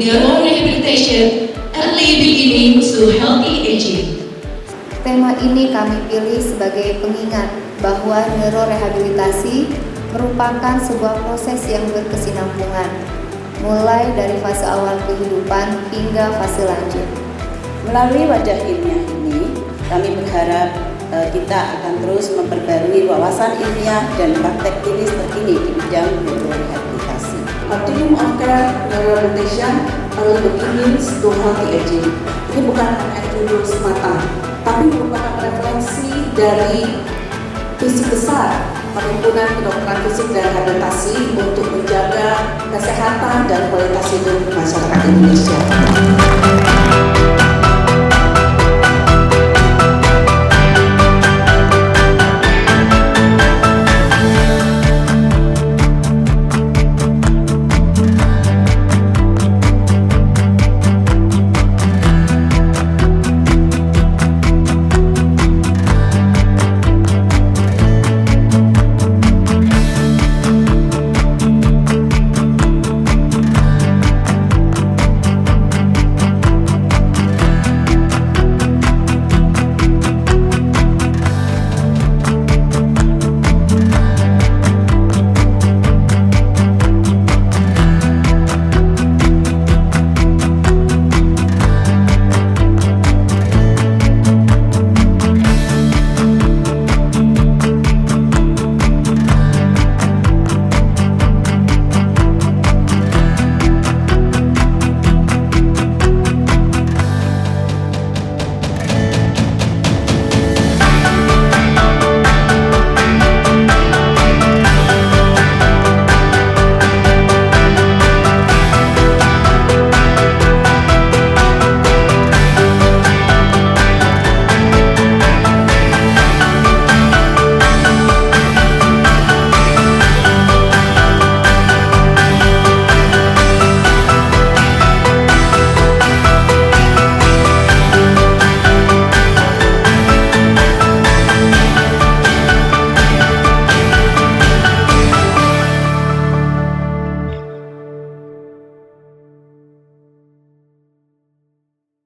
neurorehabilitation and leading to healthy aging. Tema ini kami pilih sebagai pengingat bahwa neurorehabilitasi merupakan sebuah proses yang berkesinambungan, mulai dari fase awal kehidupan hingga fase lanjut. Melalui wajah ilmiah ini, kami berharap kita akan terus memperbarui wawasan ilmiah dan praktek klinis terkini di bidang neurorehabilitasi. Continuum of care neurorehabilitation early beginnings to healthy aging. Ini bukan hanya judul semata, tapi merupakan referensi dari visi besar Perhimpunan Kedokteran Fisik dan Rehabilitasi untuk menjaga kesehatan dan kualitas hidup masyarakat Indonesia.